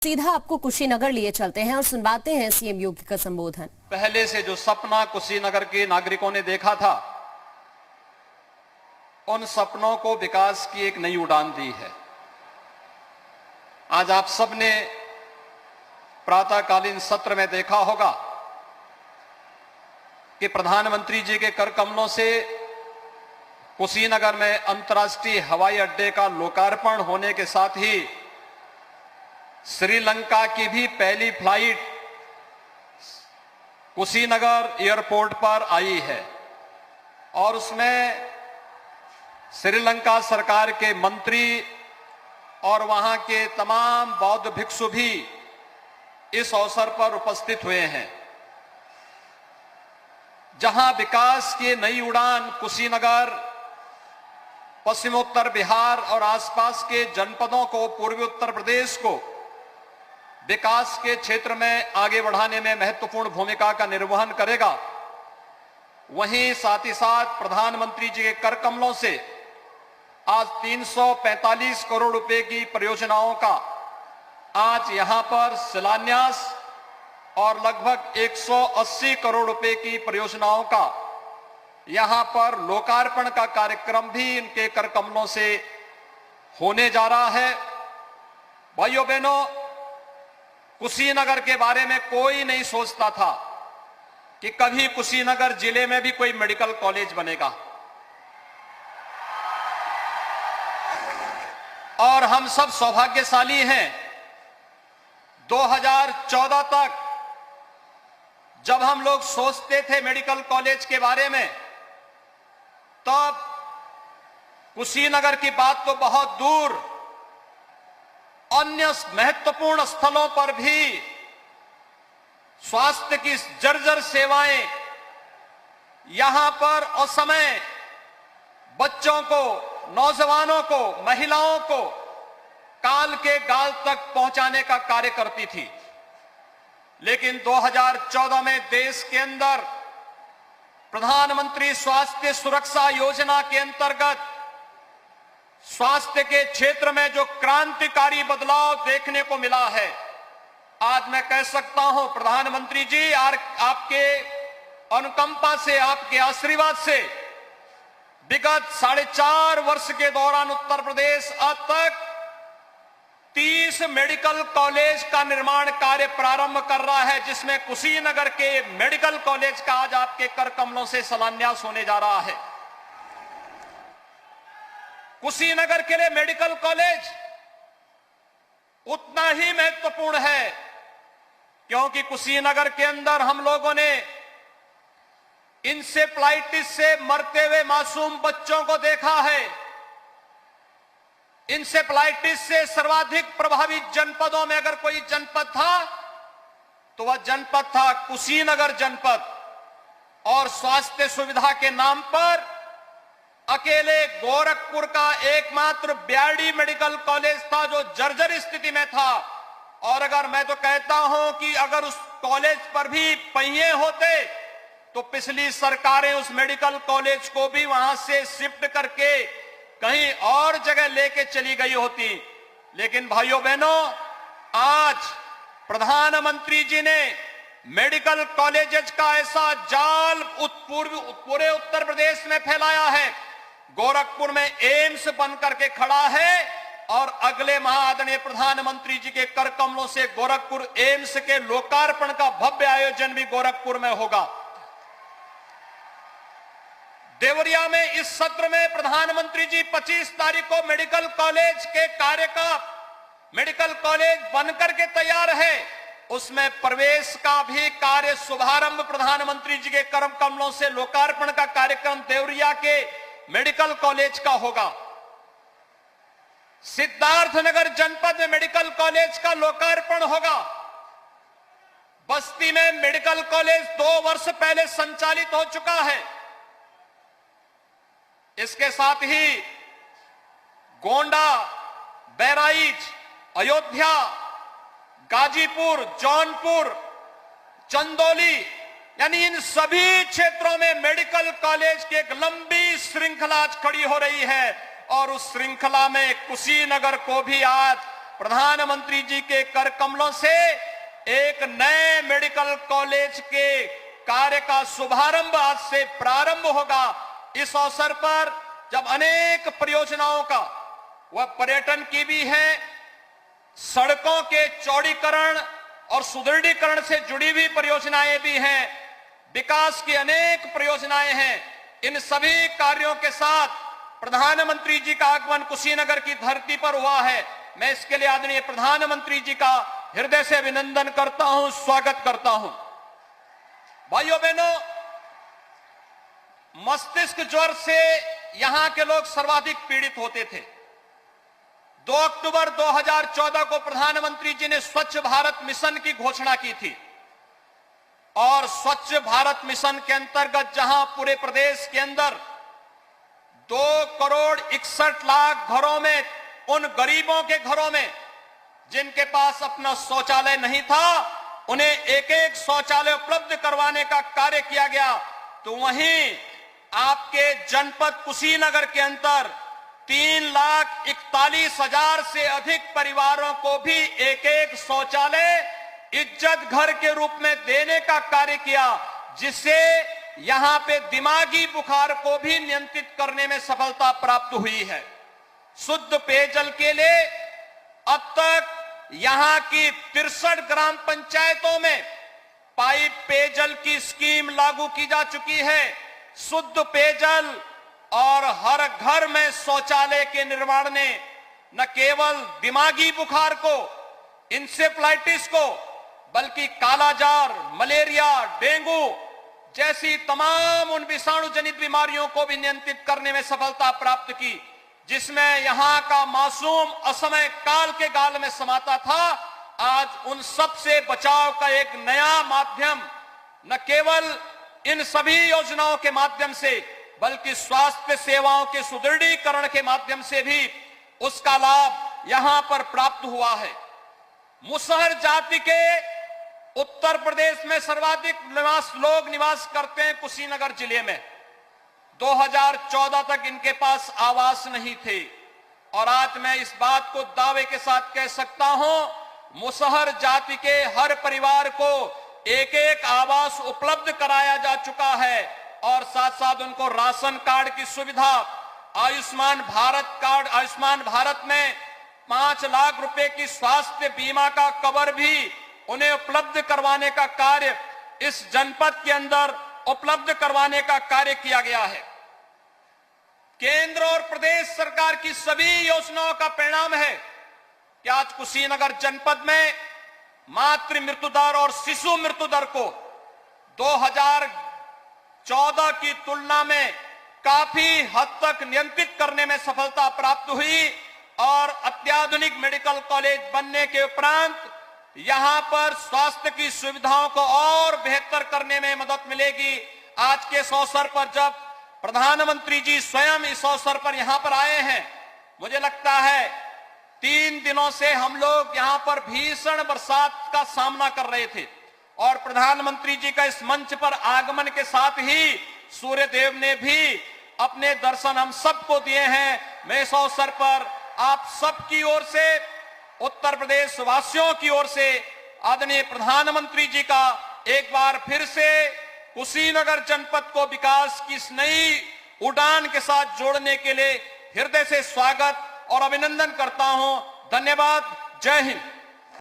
सीधा आपको कुशीनगर लिए चलते हैं और सुनवाते हैं सीएम योगी का संबोधन। पहले से जो सपना कुशीनगर के नागरिकों ने देखा था, उन सपनों को विकास की एक नई उड़ान दी है। आज आप सबने प्रातःकालीन सत्र में देखा होगा कि प्रधानमंत्री जी के कर कमलों से कुशीनगर में अंतर्राष्ट्रीय हवाई अड्डे का लोकार्पण होने के साथ ही श्रीलंका की भी पहली फ्लाइट कुशीनगर एयरपोर्ट पर आई है और उसमें श्रीलंका सरकार के मंत्री और वहां के तमाम बौद्ध भिक्षु भी इस अवसर पर उपस्थित हुए हैं। जहां विकास की नई उड़ान कुशीनगर, पश्चिमोत्तर बिहार और आसपास के जनपदों को, पूर्वी उत्तर प्रदेश को विकास के क्षेत्र में आगे बढ़ाने में महत्वपूर्ण भूमिका का निर्वहन करेगा, वहीं साथ ही साथ प्रधानमंत्री जी के कर कमलों से आज 345 करोड़ रुपए की परियोजनाओं का आज यहां पर शिलान्यास और लगभग 180 करोड़ रुपए की परियोजनाओं का यहां पर लोकार्पण का कार्यक्रम भी इनके कर कमलों से होने जा रहा है। भाइयों बहनों, कुशीनगर के बारे में कोई नहीं सोचता था कि कभी कुशीनगर जिले में भी कोई मेडिकल कॉलेज बनेगा, और हम सब सौभाग्यशाली हैं। 2014 तक जब हम लोग सोचते थे मेडिकल कॉलेज के बारे में, तब कुशीनगर की बात तो बहुत दूर, अन्य महत्वपूर्ण स्थलों पर भी स्वास्थ्य की जर्जर सेवाएं यहां पर असमय बच्चों को, नौजवानों को, महिलाओं को काल के गाल तक पहुंचाने का कार्य करती थी। लेकिन 2014 में देश के अंदर प्रधानमंत्री स्वास्थ्य सुरक्षा योजना के अंतर्गत स्वास्थ्य के क्षेत्र में जो क्रांतिकारी बदलाव देखने को मिला है, आज मैं कह सकता हूं प्रधानमंत्री जी आपके अनुकंपा से, आपके आशीर्वाद से विगत 4.5 वर्ष के दौरान उत्तर प्रदेश अब तक 30 मेडिकल कॉलेज का निर्माण कार्य प्रारंभ कर रहा है, जिसमें कुशीनगर के मेडिकल कॉलेज का आज आपके कर कमलों से शिलान्यास होने जा रहा है। कुशीनगर के लिए मेडिकल कॉलेज उतना ही महत्वपूर्ण है क्योंकि कुशीनगर के अंदर हम लोगों ने इंसेफ्लाइटिस से मरते हुए मासूम बच्चों को देखा है। इंसेफ्लाइटिस से सर्वाधिक प्रभावित जनपदों में अगर कोई जनपद था तो वह जनपद था कुशीनगर जनपद, और स्वास्थ्य सुविधा के नाम पर अकेले गोरखपुर का एकमात्र ब्याडी मेडिकल कॉलेज था जो जर्जर स्थिति में था। और अगर मैं तो कहता हूं कि अगर उस कॉलेज पर भी पहिए होते तो पिछली सरकारें उस मेडिकल कॉलेज को भी वहां से शिफ्ट करके कहीं और जगह लेके चली गई होती। लेकिन भाइयों बहनों, आज प्रधानमंत्री जी ने मेडिकल कॉलेजेस का ऐसा जाल पूरे उत्तर प्रदेश में फैलाया है। गोरखपुर में एम्स बन करके खड़ा है और अगले माह आदरणीय प्रधानमंत्री जी के कर कमलों से गोरखपुर एम्स के लोकार्पण का भव्य आयोजन भी गोरखपुर में होगा। देवरिया में इस सत्र में प्रधानमंत्री जी 25 तारीख को मेडिकल कॉलेज के कार्य का, मेडिकल कॉलेज बनकर के तैयार है, उसमें प्रवेश का भी कार्य शुभारंभ प्रधानमंत्री जी के कर कमलों से लोकार्पण का कार्यक्रम देवरिया के मेडिकल कॉलेज का होगा। सिद्धार्थनगर जनपद में मेडिकल कॉलेज का लोकार्पण होगा। बस्ती में मेडिकल कॉलेज 2 वर्ष पहले संचालित हो चुका है। इसके साथ ही गोंडा, बहराइच, अयोध्या, गाजीपुर, जौनपुर, चंदौली, यानी इन सभी क्षेत्रों में मेडिकल कॉलेज की एक लंबी श्रृंखला खड़ी हो रही है और उस श्रृंखला में कुशीनगर को भी आज प्रधानमंत्री जी के कर कमलों से एक नए मेडिकल कॉलेज के कार्य का शुभारंभ आज से प्रारंभ होगा। इस अवसर पर जब अनेक परियोजनाओं का वह पर्यटन की भी है, सड़कों के चौड़ीकरण और सुदृढ़ीकरण से जुड़ी हुई परियोजनाएं भी हैं, विकास की अनेक परियोजनाएं हैं, इन सभी कार्यों के साथ प्रधानमंत्री जी का आगमन कुशीनगर की धरती पर हुआ है। मैं इसके लिए आदरणीय प्रधानमंत्री जी का हृदय से अभिनंदन करता हूं, स्वागत करता हूं। भाइयों बहनों, मस्तिष्क ज्वर से यहां के लोग सर्वाधिक पीड़ित होते थे। 2 अक्टूबर 2014 को प्रधानमंत्री जी ने स्वच्छ भारत मिशन की घोषणा की थी और स्वच्छ भारत मिशन के अंतर्गत जहां पूरे प्रदेश के अंदर 2,61,00,000 घरों में, उन गरीबों के घरों में जिनके पास अपना शौचालय नहीं था, उन्हें एक एक शौचालय उपलब्ध करवाने का कार्य किया गया। तो वहीं आपके जनपद कुशीनगर के अंदर 3,41,000 से अधिक परिवारों को भी एक एक शौचालय इज्जत घर के रूप में देने का कार्य किया, जिससे यहां पे दिमागी बुखार को भी नियंत्रित करने में सफलता प्राप्त हुई है। शुद्ध पेयजल के लिए अब तक यहां की 63 ग्राम पंचायतों में पाइप पेयजल की स्कीम लागू की जा चुकी है। शुद्ध पेयजल और हर घर में शौचालय के निर्माण ने न केवल दिमागी बुखार को, इंसेफ्लाइटिस को, बल्कि कालाजार, मलेरिया, डेंगू जैसी तमाम उन विषाणु जनित बीमारियों को भी नियंत्रित करने में सफलता प्राप्त की, जिसमें यहां का मासूम असमय काल के गाल में समाता था। आज उन सब से बचाव का एक नया माध्यम, न केवल इन सभी योजनाओं के माध्यम से, बल्कि स्वास्थ्य सेवाओं के सुदृढ़ीकरण के माध्यम से भी उसका लाभ यहां पर प्राप्त हुआ है। मुसहर जाति के उत्तर प्रदेश में सर्वाधिक लोग निवास करते हैं कुशीनगर जिले में। 2014 तक इनके पास आवास नहीं थे और आज मैं इस बात को दावे के साथ कह सकता हूं, मुसहर जाति के हर परिवार को एक एक आवास उपलब्ध कराया जा चुका है और साथ साथ उनको राशन कार्ड की सुविधा, आयुष्मान भारत कार्ड, आयुष्मान भारत में 5 लाख रुपए की स्वास्थ्य बीमा का कवर भी उन्हें उपलब्ध करवाने का कार्य इस जनपद के अंदर उपलब्ध करवाने का कार्य किया गया है। केंद्र और प्रदेश सरकार की सभी योजनाओं का परिणाम है कि आज कुशीनगर जनपद में मातृ मृत्यु दर और शिशु मृत्यु दर को 2014 की तुलना में काफी हद तक नियंत्रित करने में सफलता प्राप्त हुई और अत्याधुनिक मेडिकल कॉलेज बनने के उपरांत यहां पर स्वास्थ्य की सुविधाओं को और बेहतर करने में मदद मिलेगी। आज के इस अवसर पर जब प्रधानमंत्री जी स्वयं इस अवसर पर यहां पर आए हैं, मुझे लगता है 3 दिनों से हम लोग यहां पर भीषण बरसात का सामना कर रहे थे और प्रधानमंत्री जी का इस मंच पर आगमन के साथ ही सूर्य देव ने भी अपने दर्शन हम सबको दिए हैं। मैं इस अवसर पर आप सबकी ओर से, उत्तर प्रदेश वासियों की ओर से आदरणीय प्रधानमंत्री जी का एक बार फिर से कुशीनगर जनपद को विकास की इस नई उड़ान के साथ जोड़ने के लिए हृदय से स्वागत और अभिनंदन करता हूं। धन्यवाद। जय हिंद।